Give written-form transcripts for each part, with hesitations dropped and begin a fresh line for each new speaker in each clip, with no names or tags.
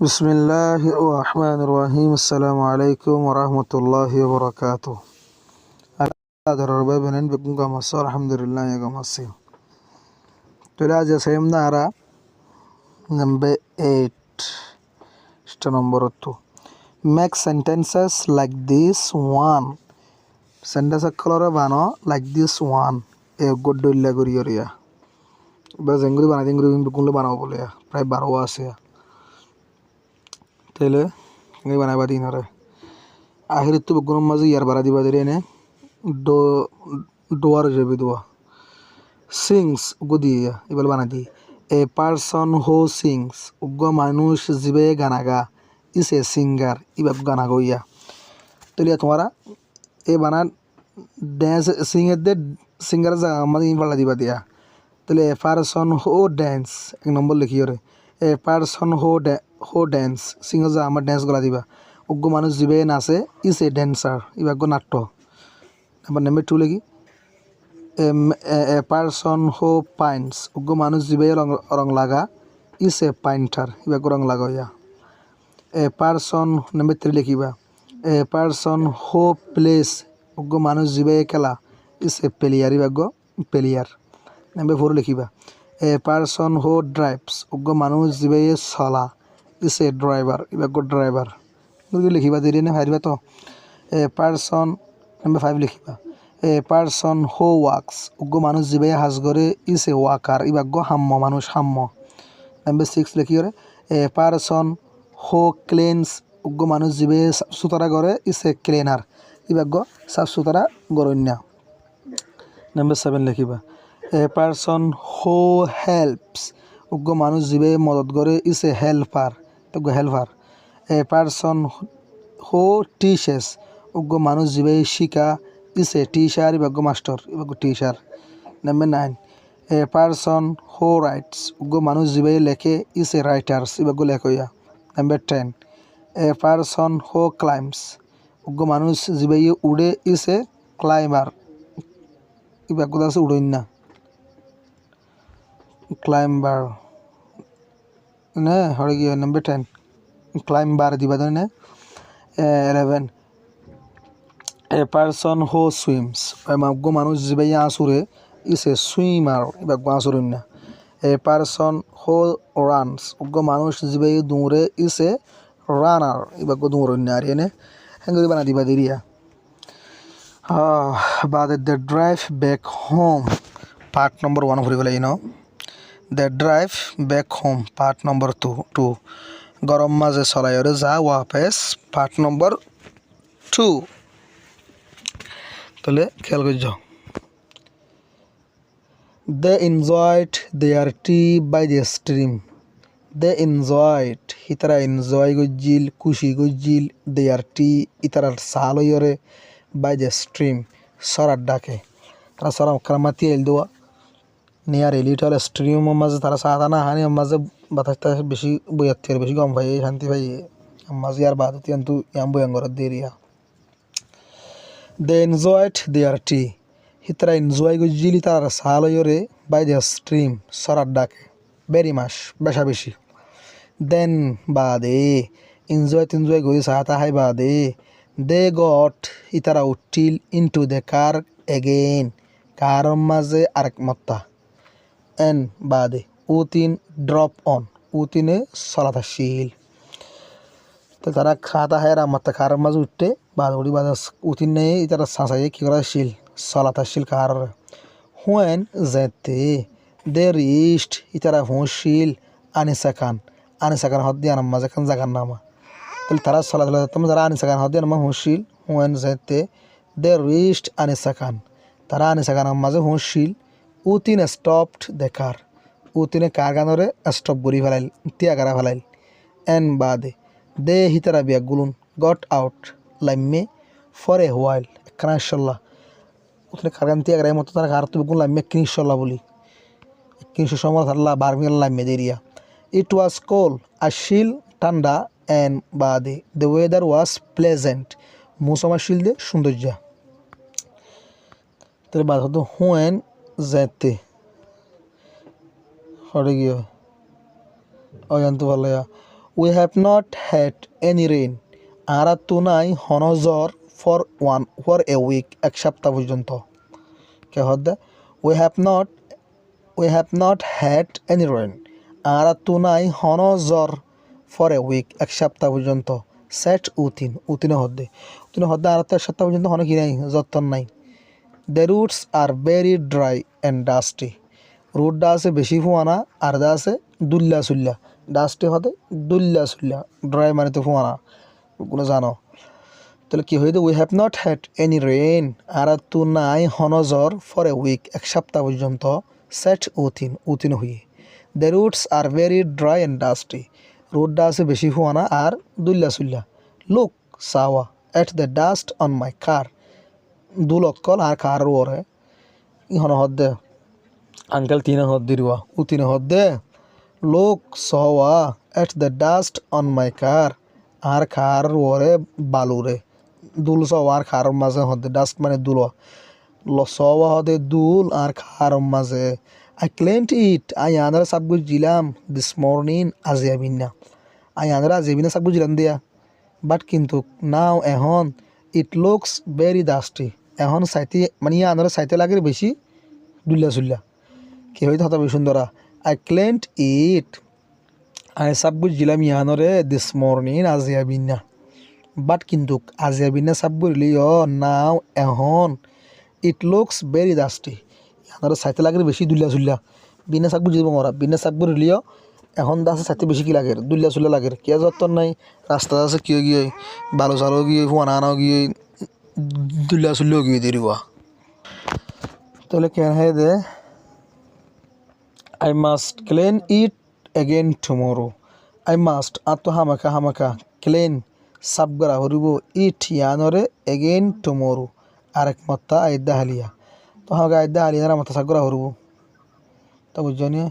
বিসমিল্লাহির রহমানির রহিম। আসসালামু আলাইকুম ওয়া রাহমাতুল্লাহি ওয়া বারাকাতুহু। Adararba benen begun gamasa alhamdulillah ya gamasi. Today as same nara number 8 number 2. Make sentences like this one. Sentence color bano like this one. A good dilla guriya. Bas engri bana dingri begun lo bana bole ya. Pray 12 আছে। Tele engri bana ba dinare. Akhir tu begun mazi yar bara diba dire ne do doar jabi doa. Sings godiya ibal bana di. A person who sings uggo manush jibe ganaga is a singer ibak gana goya. Tele तुम्हारा ए बना dance singer de singer जा मत इन वाला दिबा दिया. तले a person who dance एक number लिखियो रे. A person who dance singer जा मत dance गला दिबा. उग्गो मानुष जिबे नाचे is a dancer ibak go नाट्य. Number 2 lagi a person who paints ugo manus jibe rong laga is a painter iba ko rong lagoya. A person number 3 likiba a person who plays ugo manus jibe kela is a player iba go player. Number 4 likiba a person who drives ugo manus jibe sola is a driver iba go driver. Nugi likiba dire ne hariba to a person. Number 5 likiba a person who works ugo manush jibe has gore is a worker ibaggo hammo manush hammo. Number 6 likiore a person who cleans ugo manush jibe saf sutara gore is a cleaner ibaggo saf sutara goronya. Number 7 likiba a person who helps ugo manush jibe modad gore is a helper to helper. A person who teaches ugo manush jibe shika is a teacher ibaggo master ibaggo teacher. Number 9 a person who writes ugo manush jibe leke is a writers ibaggo lekoya. Number 10 a person who climbs ugo manush jibe ude is a climber ibaggo das udoinna climber ne hore giye. Number 10 climber dibadone. 11 a person who swims ugo manush jibe asure is a swimmer ibaggo asurunna. A person who runs ugo manush jibe dure is a runner ibaggo durunna arene hengri bana dibadiria. But the drive back home part number 1 hore gele the drive back home part number 2 গরম মাঝে চলায়রে যা ওয়াপেস part number 2 তাহলে খেয়াল করে যাও. They enjoyed their tea by the stream. They enjoyed hitara enjoy gojil kushi gojil their tea itara saloyore by the stream সরার ডাকে তারা সরা কামাতি এল দোয়া নিয়ার লিটল স্ট্রিম মাঝে তারা সাদা না হানি মাঝে বাতাসটা বেশি বইয়াত্তের বেশি গম ভাই শান্তি ভাই মাঝে আর বাদতি আন্তু yam বয়াঙ্গর দেরিয়া. They enjoyed their tea hitara enjoy gojili তারা সালোয়রে by the stream সরার ডাকে very much বেশা বেশি. Then বাদে enjoy গই সাতা হাই বাদে they got hitara উঠিল into the car again কার মাঝে আরেক মত্তা. And বাদে উতিন drop on উতিনে সলাতাশীল তো তারা খাতা হয় রামাত্তা কার মাঝে উঠতে বাদ উড়ি বাদ উতিন নেই তারা সাঁসাই কি করা শিল সলাতাশীল কার. When যেতে they reached ইতারা হুঁশিল আনিসাকান হদ দিয়ে আনাম মাঝে খান জাগার নামা তাহলে তারা সলাতাল তুমি যারা আনিসাকান হদ দিয়ে নামা হুঁশিল. When যেতে they reached আনিসাকান তারা আনিসাকান মাঝে হুঁশিল উতিন stopped the car উতিনে কার গানরে স্টপ বরি ফেলাইল তিয়াগারা ফেলাইল. And বাদে দে হিতারা বিয়াগুলুন got out লাইমে for a while একখানা ইনশাল্লাহ উতনে কার গান তিয়াগারাই মতো তারা কার তুই গুণ লাইমে একখানি ইনশাল্লাহ বলি একখানি সময় তাল্লাহ বারমিয়াল লাইমে দেরিয়া. It was cold ashil ঠান্ডা and বাদে the weather was pleasant মৌসুম আসিল দে সৌন্দর্য. তাহলে বাদ হতো when যেতে হরে গিয়ে ও জানতে পারলে we have not had any rain আর তো নাই হনজর ফর এ উইক এক সপ্তাহ পর্যন্ত কে হদ্দে we have not had any rain আর তো নাই হনজর ফর এ উইক এক সপ্তাহ পর্যন্ত সেট উতিনে হদ্দে আর তো এক সপ্তাহ পর্যন্ত হন কি নাই যত্ন নাই the routes are very dry and dusty রুটটা আছে বেশি ফুয়ানা আর দা আছে দুল্লা সুল্লা ডাস্টি হতে দুল্লা সুল্লা ড্রাই মানে তো ফুয়ানা ওগুলো জানো তাহলে কী হইতে we have not had any rain আর তো নাই হনজর ফর এ উইক এক সপ্তাহ পর্যন্ত সেট উতিন হইয়ে the routes are very dry and dusty রোডটা আছে বেশি ফুয়ানা আর দুল্লা সুল্লা লুক সাওয়া at the dust on my car দুলক্কল আর কার ওরে ইহন হদ্দে আঙ্কেল তিনে হদ্দি রিওয়া উতিনে হদ্দে লোক সওয়া at the dust on my car আর কার ওরে বালুরে দুল সওয়া আর কার মাঝে হদ্দে ডাস্ট মানে দুল সওয়া হদে দুল আর কার মাঝে আই ক্লেন্ট ইট আই আন্দ্রা সাব বুঝিলাম দিস মর্নিং আজিয়াবিনা আই আন্দ্রা আজিয়াবিনা সাব বুঝিলাম দিয়া বাট কিন্তু নাও এখন ইট লুকস ভেরি ডাস্টি এখন সাইতে মানে আন্দ্রা সাইতে লাগে বেশি দুল্লা সুল্লা কি হইতে হতা সুন্দরা আই ক্লেন্ট ইট আই সাব বুঝিলাম ইয়ানরে দিস মর্নিং আজিয়াবিনা বাট কিন্তু আজিয়াবিনা সাব বুঝলিও নাও এখন ইট লুকস ভেরি ডাস্টি ইয়ানরে সাইতে লাগে বেশি দুল্লা সুল্লা বিনা সাক বুঝিব মরা বিনা সাক বুঝলিও এখন দাসে সাইতে বেশি কি লাগে দুল্লা সুল্লা লাগে কে যত্ন নাই রাস্তা আছে কিয় গিয়ে বালো চালো গিয়ে ফুয়ানা আনাও গিয়ে দুল্লা সুল্লাও গিয়ে দেরিবা তাহলে কেন হয় দে I must clean it again tomorrow. I must ato hamaka clean sabgara horibo it yanore again tomorrow. Arek matta aidda haliya. To hamaga aidda haliya na matta sabgara horibo. Ta bujjani.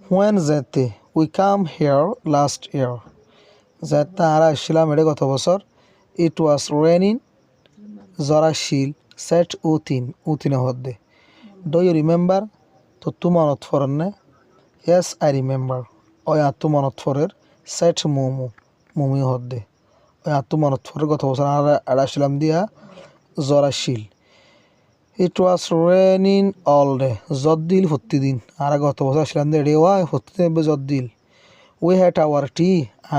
When zete we come here last year. Zete ara shila mede goto bosor. It was raining. Zora shil set utine hodde. Do you remember? তো তুমানত ফরনে yes I remember ওই আত্মমানত ফরের set মুমি হদ্দে ওই আত্মমানত ফরের গত বছর আড়াইছিলাম দিয়া জরাশিল ইট ওয়াজ raining all day জদ্দিল প্রতিদিন আর গত বছর আসলাম দিয়ে রেওয়া প্রতিদিন জদ্দিল উই হ্যাড আওয়ার টি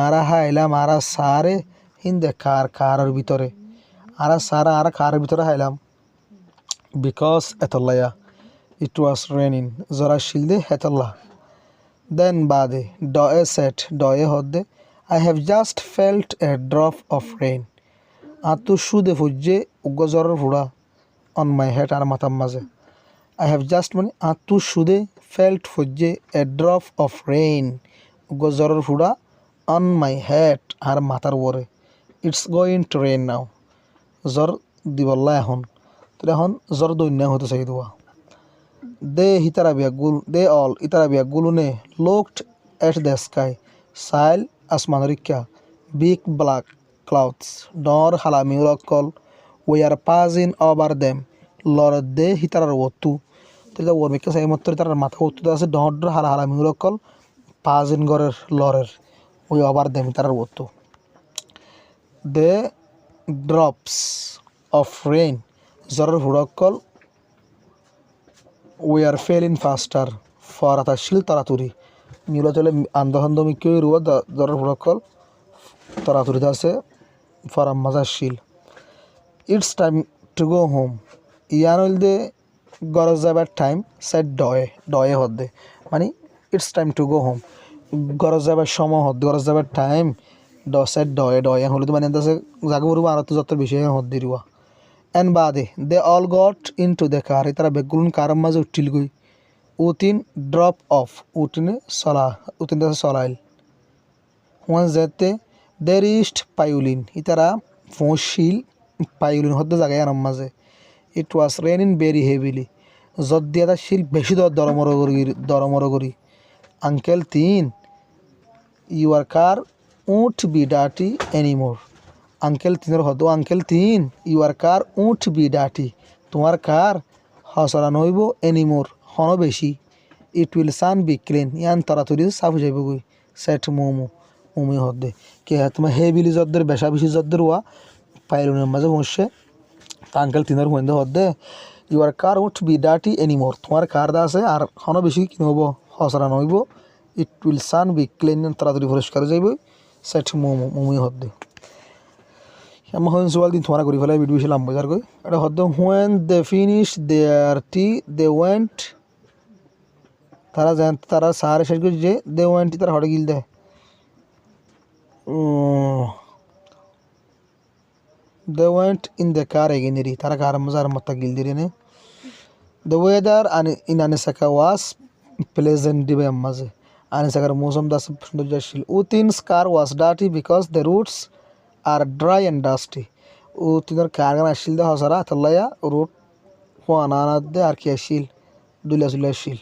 আরা হাইলাম আরা সারে হিন্দে কারের ভিতরে আরা সারা আরা কারের ভিতরে হাইলাম because এতলাইয়া It was raining. Zora shilde hetalla. Then bade doe said doe hodde I have just felt a drop of rain. Atu shude fujje uggo zorar huda on my head ar matam maze. I have just mane atu shude felt fujje a drop of rain. Uggo zorar huda on my head ar matar wore. It's going to rain now. Zor diballa ehon. তো এখন জর দৈন্য হতে চাই দেওয়া They all itarabia gulune looked at the sky. Sail asmanurikya, big black clouds. Dor halami urakol. We are passing over them. Lord de hitarar wotu. Tida wormika say motor tarar mata wotu dase dor halami urakol. Passing gorer lorer. We over them hitarar wotu. The drops of rain. Zorar hurakol. We are failing faster for a shil taraturi. Mula chole andahando mikyo ruwa darar protocol taraturi dase for a maza shil. It's time to go home. Iyanol de gorozabat time said doye hodde. Mani it's time to go home. Gorozabat shomo hodde gorozabat time do said doye holo to mani dase jaguru aratu jotter bishe hodde ruwa. And bade they all got into the car itara begulun car maze uttil goi utin drop off utine the solail once that they reached Payulin itara foshil Payulin hodde jagay anam maze it was raining very heavily joddiya da shil beshi doromorogori uncle teen your car won't be dirty anymore uncle তিনের হতো uncle তিন your কার উঠ B ডাটি তোমার কার হসরা নইব anymore হন বেশি it will soon be clean ইয়ান তাড়াতাড়ি সাফ যাইব গই সেট মোমো মুমি হদ্দে কে তোমার হেভিলি যদ্দের বেশা বেশি যদ্দের ওয়া পাইলুনের মাঝে বসে তা আঙ্কেল তিনের মধ্যে হদ্দে ইউর কার উঠ বি ডাটি এনিমোর তোমার কার দা আছে আর হনো বেশি কি হবো হসরা নইব it will soon be clean তাড়াতাড়ি পরিষ্কার যাইব সেট মোমো মুমি হদ্দে আমার হন সওয়াল দিন তোমার করি ফেলাই ভিডিও বেশি লাম্বা যার কই এটা হদ্দে when they finish their tea they went তারা জান তারা সারে শেষ করে যে দে ওয়েন্ট তারা হড়ে গিল দেয় they went in the car again ri tara car mazar matta gildire ne the weather in anisaka was pleasant dibe maze anisakar mosam da sundar jashil utin's car was dirty because the roads are dry and dusty utinar car gan ashil da hosara tallaya road ho anana de ar ki ashil dula ashil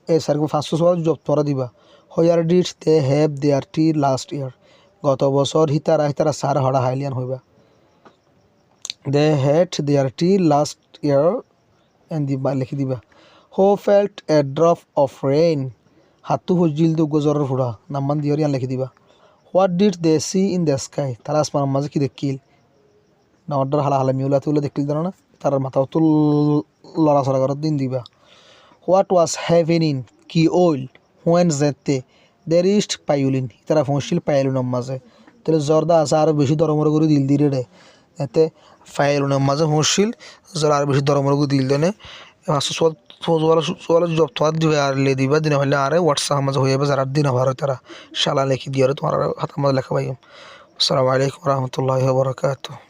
e sargo fasto sawal job tora diba where did they have their tea last year গত বছর হিতারা সার হড়া হাইলিয়ান হইবা they had their tea last year and দিবা লিখি দিবা who felt a drop of rain হাতু হজিল দু গজর ফুড়া নামান দিয়রিয়ান লিখি দিবা what did they see in the sky তারা আসমানের মাঝে কি দেখিল না অর্ডার হালা মিউলা তুলে দেখিল জানো না তার মাথা তুল লড়াছড়া করার দিন দিবা what was happening কি oil when they reached পাইউলিন তারা পৌঁছিল পাইলুনের মাঝে তাহলে জর্দা আছে আরও বেশি দরমর করে দিল দিয়ে রে এতে পাইলুনের মাঝে পৌঁছিল জর আরও বেশি দরমর করে দিল দেনে সোয়াল জব তোমার দিবে আর লে দিবা দিনে হলে আরে হোয়াটসঅ্যাপ মাঝে হয়ে যাবে যারা দিন হবার তারা শালা লিখি দিয়ে তোমার হাতের মাঝে লেখা পাই আসসালামু আলাইকুম রহমতুল্লাহি ওয়া বারাকাতুহু